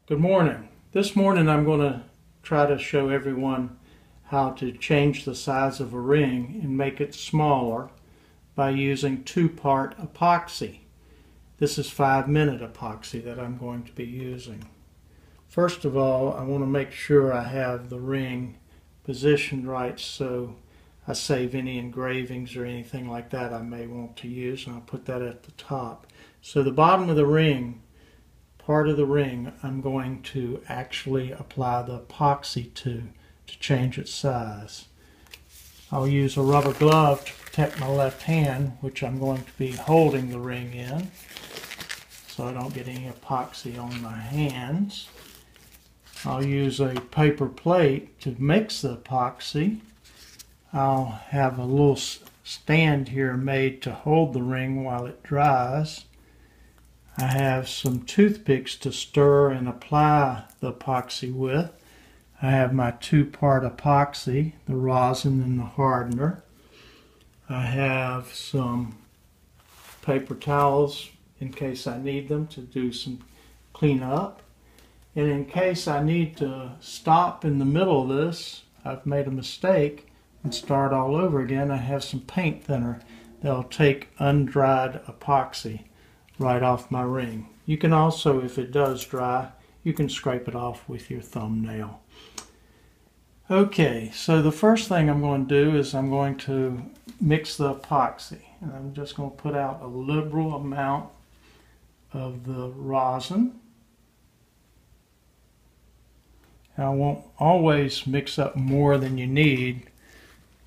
Good morning. This morning I'm going to try to show everyone how to change the size of a ring and make it smaller by using two-part epoxy. This is 5-minute epoxy that I'm going to be using. First of all, I want to make sure I have the ring positioned right so I save any engravings or anything like that I may want to use, and I'll put that at the top. So the bottom of the ring, part of the ring, I'm going to actually apply the epoxy to change its size. I'll use a rubber glove to protect my left hand, which I'm going to be holding the ring in so I don't get any epoxy on my hands. I'll use a paper plate to mix the epoxy. I'll have a little stand here made to hold the ring while it dries. I have some toothpicks to stir and apply the epoxy with. I have my two-part epoxy, the rosin and the hardener. I have some paper towels in case I need them to do some cleanup. And in case I need to stop in the middle of this, I've made a mistake, and start all over again, I have some paint thinner that'll take undried epoxy right off my ring. You can also, if it does dry, you can scrape it off with your thumbnail. Okay, so the first thing I'm going to do is I'm going to mix the epoxy. And I'm just going to put out a liberal amount of the rosin. And I won't always mix up more than you need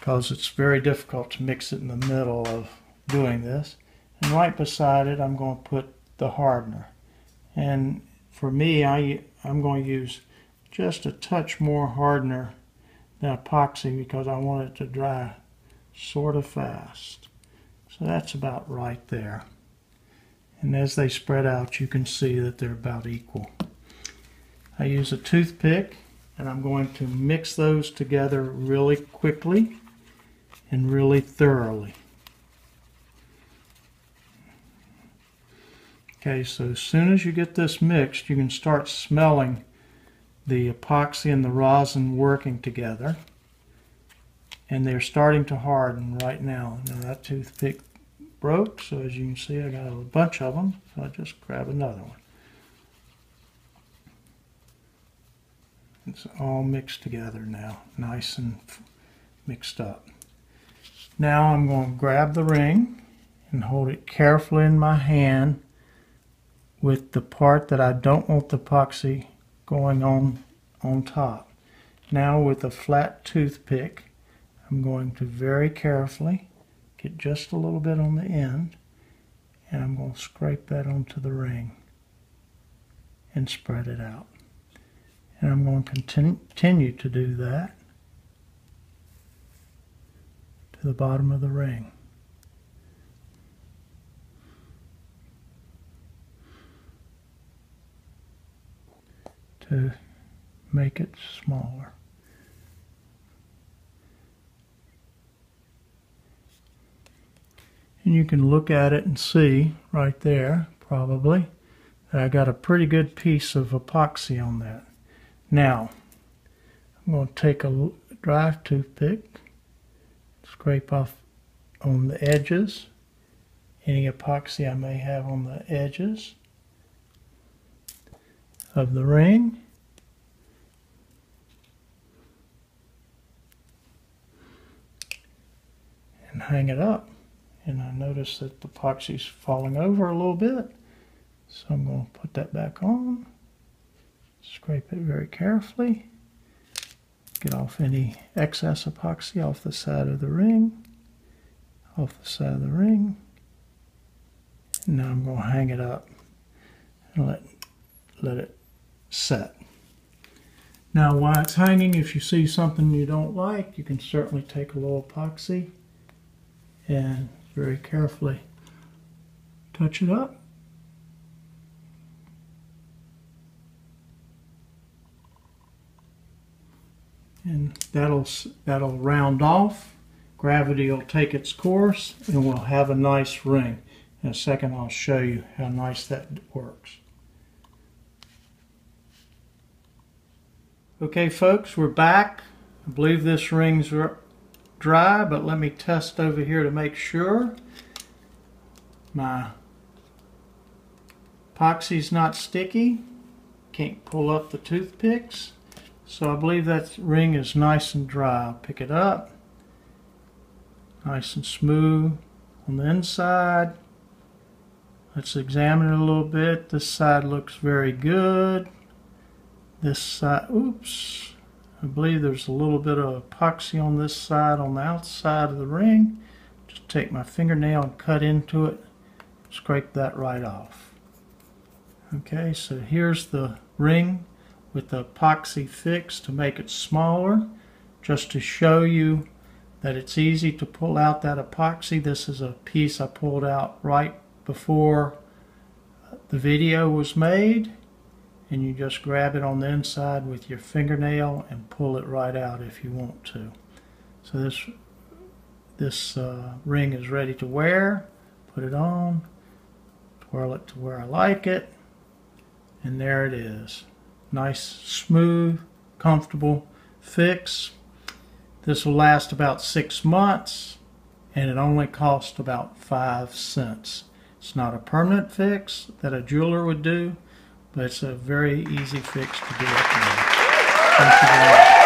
because it's very difficult to mix it in the middle of doing this. And right beside it, I'm going to put the hardener. And for me, I'm going to use just a touch more hardener than epoxy because I want it to dry sort of fast. So that's about right there. And as they spread out, you can see that they're about equal. I use a toothpick, and I'm going to mix those together really quickly and really thoroughly. Okay, so as soon as you get this mixed, you can start smelling the epoxy and the rosin working together. And they're starting to harden right now. Now that toothpick broke, so as you can see, I got a bunch of them, so I just grab another one. It's all mixed together now, nice and mixed up. Now I'm going to grab the ring and hold it carefully in my hand with the part that I don't want the epoxy going on top. Now with a flat toothpick, I'm going to very carefully get just a little bit on the end, and I'm going to scrape that onto the ring and spread it out. And I'm going to continue to do that to the bottom of the ring. To make it smaller. And you can look at it and see right there, probably, that I got a pretty good piece of epoxy on that. Now, I'm going to take a dry toothpick, scrape off on the edges, any epoxy I may have on the edges of the ring. And hang it up. And I notice that the epoxy's falling over a little bit. So I'm going to put that back on. Scrape it very carefully. Get off any excess epoxy off the side of the ring. Off the side of the ring. And now I'm going to hang it up and let it set. Now while it's hanging, if you see something you don't like, you can certainly take a little epoxy and very carefully touch it up. And that'll round off. Gravity will take its course and we'll have a nice ring. In a second I'll show you how nice that works. Okay folks, we're back. I believe this ring's dry, but let me test over here to make sure. My epoxy's not sticky. Can't pull up the toothpicks. So I believe that ring is nice and dry. I'll pick it up. Nice and smooth on the inside. Let's examine it a little bit. This side looks very good. This side, oops, I believe there's a little bit of epoxy on this side, on the outside of the ring. Just take my fingernail and cut into it. Scrape that right off. Okay, so here's the ring with the epoxy fixed to make it smaller. Just to show you that it's easy to pull out that epoxy. This is a piece I pulled out right before the video was made, and you just grab it on the inside with your fingernail and pull it right out if you want to. So this ring is ready to wear. Put it on, twirl it to where I like it, and there it is. Nice, smooth, comfortable fix. This will last about 6 months, and it only cost about 5 cents. It's not a permanent fix that a jeweler would do, but it's a very easy fix to do at home. Thank you very much.